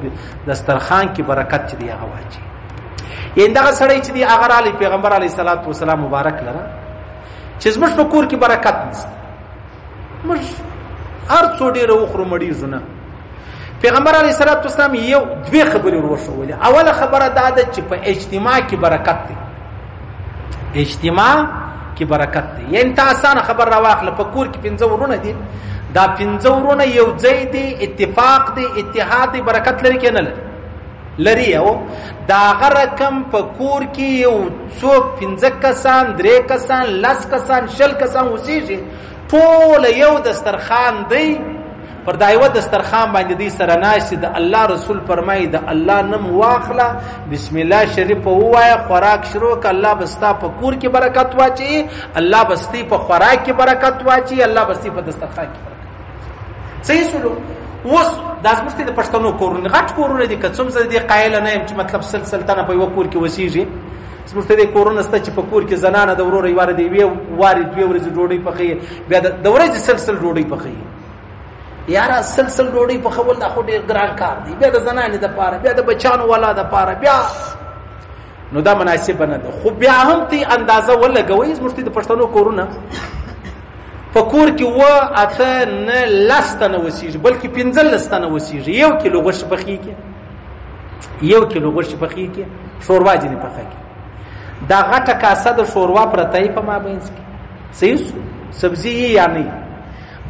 دسترخوان کې برکت چې دی هغه واچي. یعنی دا سړی چې دی هغه علی پیغمبر علیه الصلاۃ والسلام مبارک لره چې زموږ په کور کې برکت نشته، موږ هر څو ډیر وخورو مړی زونه. پیغمبر علیه الصلاۃ والسلام یو دوه خبرې ورښولې. اوله خبره دا ده چې په اجتماع کې برکت دی، اجتماع کې برکت دی. یعنی تا آسان خبر را واخله په کور کې 15 ورونه دي، دا 15 ورونه یو ځای دي، اتفاق دی، اتحاد دی، برکت لري کې نه لري. او دا غرکم په کور کې یو څوک 15 کسان، 3 کسان، 10 کسان، 20 کسان وسیږي، ټول یو دسترخوان دی، پر دایو دسترخوان باندې دی سره ناشې. د الله رسول فرمایي د الله نوم واخله، بسم الله شریف ووایه، خوراک شروع ک، الله بستا په کور کې برکت واچي، الله بستی په خوراک کې برکت واچي، الله بستی په دسترخوان کې برکت. صحیح سلو. اوس دا زموږ د پښتنو کورونه غټ کورونه دي، که څوم زه دې قایل نه یم چې مطلب سلسلتنه په یو کور کې وسیږي. زموږ ته د کورونه سته چې په کور کې زنانه د ورور یوار دی واري 2 ورځې ډوډۍ پخې، بیا د ورځې سلسل ډوډۍ پخې. یاره سلسل ډوډۍ پخول دا خو ډېر ګران کار دی، بیا د زنانې د پاره، بیا د بچانو والا د پاره، بیا نو دا مناسب نه ده. خو بیا هم تی اندازه ولګوي. زموږ د پښتنو کورونه په کور کې 8 نه 10 تنه وسیږي، بلکې 15 تنه وسیږي. 1 کیلو غوښه پخېږي، 1 کیلو غوښه پخېږي، شوروا ځینې پخېږي. دا غټه کاسه د شوروا پرته په مابینځ کې صحیح سبزی یا نه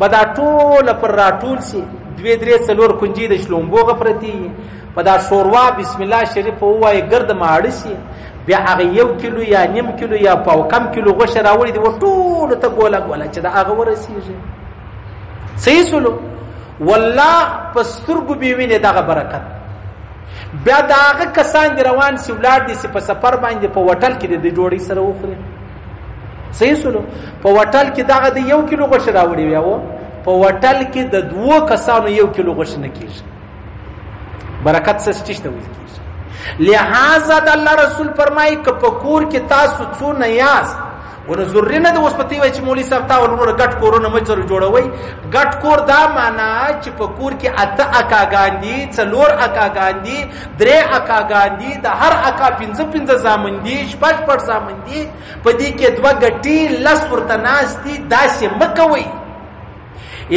بدا ټول پر راټول سي 2-3 کنجي د شلومبوغه پرتی په دا شوروا بسم الله شریف وای ګرد ماړ سي، بیا هغه 1 کیلو یا نیم کیلو یا پاو کم کیلو غوښه راوړي دی ټول ته ګولا ګولا چې دا هغه ورسیږي. صحیح سلو. والله پسترګو بیوینه دغه برکت. بیا داغه کسان دی روان سی ولاد دي په سفر باندې په وټل کې د ډوډۍ سره وخوري. صحیح سلو. په وټل کې دغه د 1 کیلو غوښه راوړي بیا و په وټل کې د 2 کسانو 1 کیلو غوښه نه کیږي. برکت سستشته ویل کیږي. لہذا د الله رسول فرمایي ک په کور کې تاسو څونه یاست ورزورینه د وسپتی وای چې مولوی صاحب تا ولور غټ کورونه مجر جوړوي. غټ کور دا معنا چې په کور کې 8 اکاګان دي، 4 اکاګان دي، 3 اکاګان دي، د هر اکا 15 زامن دي، 5 زامن دي، په دې کې 2 غټي لس ورته ناس دي. داسې مکوي.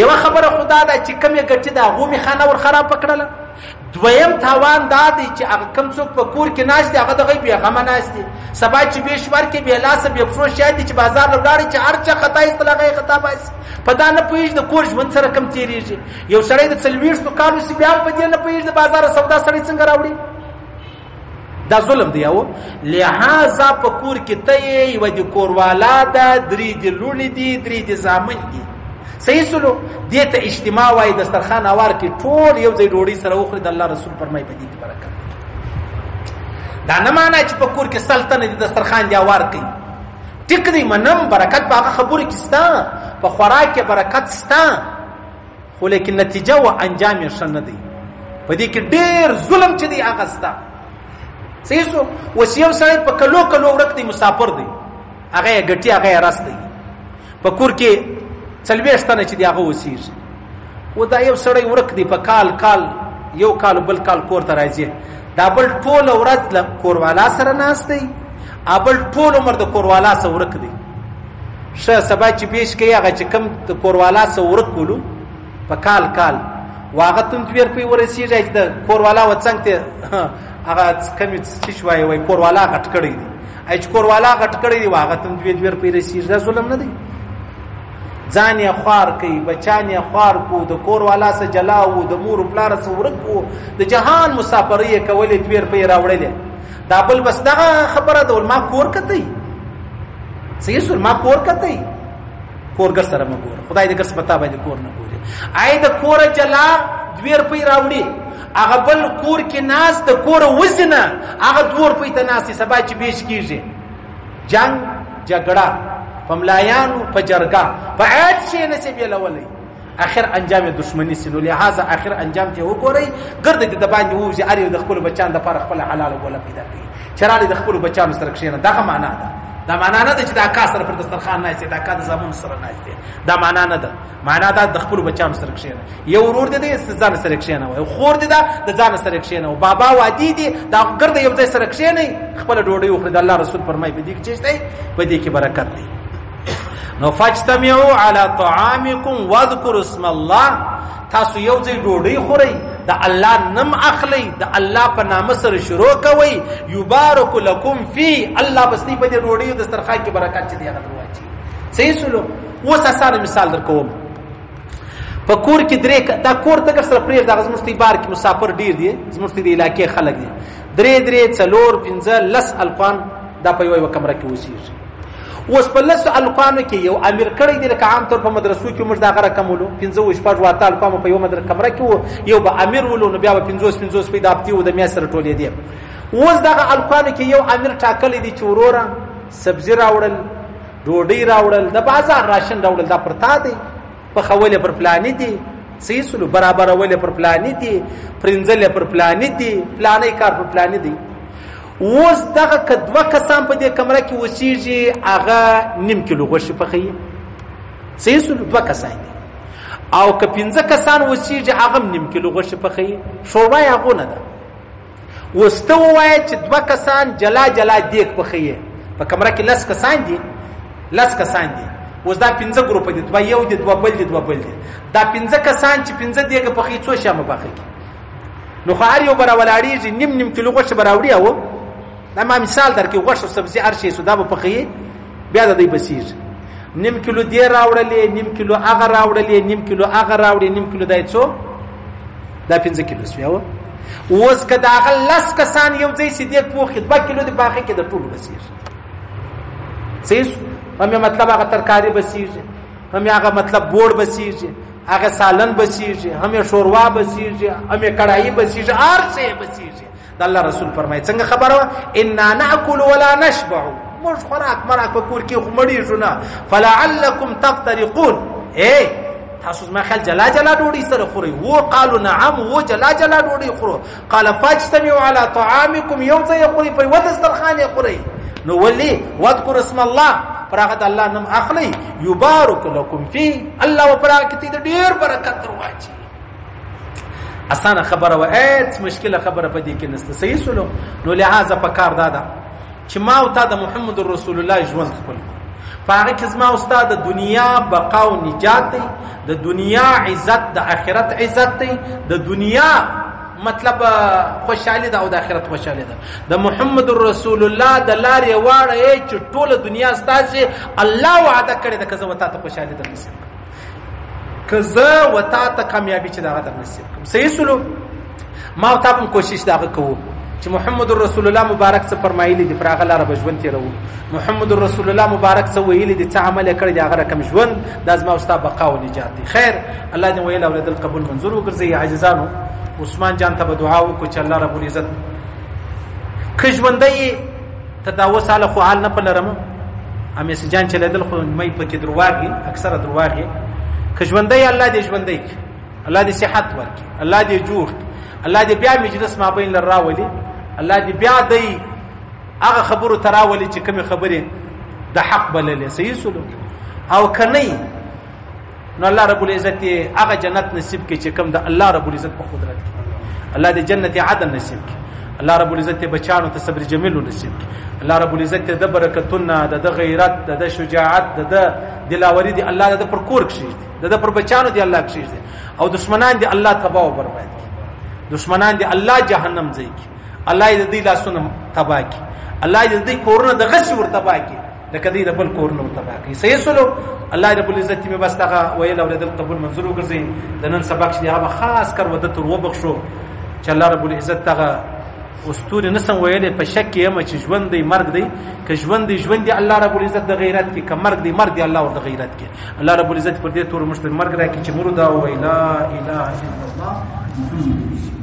یو خبره خدا دا چې کمه غټي دا غومي خانه ور خراب پکړله. دویم تاوان دا دی چې هغه کم څوک په کور کې ناش دي، هغه د غیب یا غم ناش دي. سبا چې به شوار کې به لاس به فروش شاید چې بازار لوړی چې هر چا خطا استلاغه خطا بس پدا نه پوهیږي د کور ژوند سره کم تیریږي. یو سړی د 40 کالو سی بیا په دې نه پوهیږي د بازار سودا سړی څنګه راوړي. دا ظلم دی. یو لہذا په کور کې ته یو د کوروالا دا 3 دی لولې دي، 3 دی زامن دي. صحیح سلو. دې ته اجتماع وای دسترخوان اوار کې ټول یو ځای ډوډۍ سره وخوري. د الله رسول فرمایي په دې کې برکت. دا نه معنا چې په کور کې سلطنت د دسترخوان دی اوار کوي. ټیک دی منم برکت په هغه خبرو کې ستا، په خوراک کې برکت ستا، خو لیکن نتیجه او انجام یې شنه دی. په دې کې ډېر ظلم چې دی هغه ستا. صحیح سو. وسیو سړی په کلو ورک دی، مسافر دی، هغه غټي هغه راست دی. په کور کې 40 تنه چې دی هغه وسیږي. و دا یو سړی ورک دی په کال یو کال بل کال کور ته راځي. دا بل ټول ورځ له کوروالا سره ناست دی، ابل ټول عمر د کوروالا سره ورک دی. شه سبا چې پیش کوي هغه چې کم د کوروالا سره ورک کولو په کال واغه تند ویر په ورسیږي چې د کوروالا وڅنګ ته هغه کمی څه شوي وای کوروالا غټ کړی دی اې چې کوروالا غټ کړی دی واغه تند ویر په ورسیږي دا ظلم نه دی ځان یې خوار کوي بچان یې خوار کو د کوروالا سره جلا وو د مور پلار سره ورکو د جهان مسافرې کولې دویر په راوړلې دا بل بس دا خبره ده ما کور کته صحیح سر ما کور کته کورګر سره مګور خدای دې ګر سپتا باندې کور نه ګوري آی د کور جلا دویر په راوړي هغه بل کور کې ناس د کور وزنه هغه دور په تناسي سبا چې بیش کیږي جنگ جګړه پملایانو په جرګه په عاد شي نسب یلولې اخر انجام دشمنی سينو لہذا اخر انجام ته وګورئ ګرد دې د باندې وځي اړ د خپل بچان د پر خپل حلال ولا پیدا کوي چرالي د خپل بچانو سره کښینه دا معنا ده دا معنا نه ده چې دا کا سره پر دسترخوان نه سي دا کا د زمون سره نه سي دا معنا نه ده معنا ده د خپل بچانو سره کښینه یو ورور دې ځان سره کښینه وي خور دې د ځان سره کښینه او بابا وادي دې دا ګرد یو ځای سره کښینه خپل ډوډۍ خو د الله رسول فرمای په دې کې چي په دې کې برکت دی نو فاجتمعوا على طعامكم واذكروا اسم الله تاسو یو ځای ډوډۍ خورئ د الله نم اخلي د الله په نام سره شروع کوي یبارک لكم فی الله بس دې په دې ډوډۍ د دسترخوان کې برکت چي دی هغه دروازي صحیح سلو اوس اسانه مثال درکوم په کور کې درې دا کور ته سره پرېږ د غزمستي بار کې مسافر ډیر دي زمستي د علاقې خلک دي درې څلور پنځه لس الفان دا په یو کمره کې وسیږي اوس په لس الفانو کې یو امیر کړی دی لکه عام طور په مدرسو کې موږ دا غره کمولو 15 شپږ واته الفانو په یو مدرسه کمره کې یو به امیر ولو نو بیا به 50 په داپتی و د میا سره ټولې دي اوس دا الفانو کې یو امیر ټاکلی دی چې ورورا سبزی راوړل ډوډۍ راوړل د بازار راشن راوړل دا پرتا دی په خوله پر پلانې دي صحیح سلو برابر ولې پر پلانې دي پرنځل پر پلانې دي پلانې کار پر پلانې دي اوس دغه کدوه کسان په دې کمره کې وسیږي هغه نیم کیلو غوښه پخې صحیح سلو دوه کسان دي او که 15 کسان وسیږي هغه نیم کیلو غوښه پخې شوربه یې هغه نه ده وسته وای چې دوه کسان جلا جلا دیګ پخې په کمره کې لس کسان دي اوس دا 15 ګروپ دي دوه یو دي دوه بل دي دا 15 کسان چې 15 دیګ پخې څو شامه پخې نو خار یو برا ولاړیږي نیم کیلو غوښه براوړي او دا ما مثال درکې غوښه سبزی ارشي سودا په پخې بیا د دې بسیر نیم کیلو دی راوړلې نیم کیلو هغه راوړلې نیم کیلو هغه راوړې نیم کیلو دای څو دا 15 کیلو سویاو اوس کدا هغه لس کسان یو ځای سي دی په 2 کیلو دی باخې کې د ټولو بسیر صحیح هم مطلب هغه ترکاری بسیر هم هغه مطلب بوړ بسیر هغه سالن بسیږي هم شوروا بسیږي هم کړای بسیږي ارسه بسیږي د الله رسول فرمایي څنګه خبره ان ناكل ولا نشبع مش خوراک مرا په کور کې خمړی شونه فلعلکم تفترقون تاسو ما خل جلا ډوډۍ سره خوري وو قالوا نعم وو جلا ډوډۍ خورو قال فاجتمعوا على طعامكم يوم يخوري په ودسترخان يخوري نو ولي واذكر اسم الله پراغت الله نم اخلي يبارك لكم فيه الله وبرکت دې ډیر برکت درواچي اسانه خبره و اېڅ مشکله خبره پدې کې نسته صحیح سلو نو لہذا پکار دادا چې ما او تا د محمد رسول الله ژوند خپل فارغ کزما استاد د دنیا بقا او نجات دی د دنیا عزت د آخرت عزت دی د دنیا مطلب خوشاله ده او د آخرت خوشاله ده د محمد رسول الله د لارې واړه چې ټوله دنیا ستاسو الله وعده کړی ده کزه وتا ته خوشاله ده نصیب کزه وتا ته کامیابی چې دغه در نصیب صحیح سلو ما او تاسو کوشش دغه کوو چې محمد رسول الله مبارک څه فرمایلی دي پر هغه لار بجوند تیرو محمد رسول الله مبارک څه ویلی دي څه عمل کړی دی هغه رقم ژوند د ازما استاد بقا او نجات دي خیر الله دې ویل اولاد القبول منظور وګرځي عزیزانو عثمان جان ته دعا وکړو چې الله رب العزت کژوندې تداو ساله خو حال نه پلرم امې سجان چلیدل خو مې پکې درواغي اکثره درواغي کژوندې الله دې ژوندې الله دې صحت ورکړي الله دې جوړ الله دې بیا مجلس ما بین لراولي الله دې بیا دې هغه خبرو تراولي چې کوم خبره د حق بللې صحیح سلوک او کني نو الله رب العزت هغه جنت نصیب کړي چې کوم د الله رب العزت په قدرت کې الله دې جنت عدن نصیب کړي الله رب العزت بچانو ته صبر جمیل نصیب کړي الله رب العزت د برکتونه د غیرت د شجاعت د دلاوري دی الله د پر کور کښي د پر بچانو دی الله کښي او دشمنان دی الله تباہ او برباد کړي دشمنان دی الله جهنم ځي کړي الله دې لاسونه تباہ کړي الله دې کورونه د غش ور تباہ کړي لکه دې د بل کورونه تباہ کړي صحیح سلو الله رب العزت می بس دغه ویل او د قبول منظور وګرځي د نن سبق چې هغه خاص کر ود تر وبخښو چې الله رب العزت دغه استوري نسم ویلې په شک یم چې ژوند دی مرګ دی که ژوند دی الله رب العزت د غیرت کې که مرګ دی الله ور د غیرت کې الله رب العزت پر دې تور مشت مرګ راکړي چې مردا و لا اله الا الله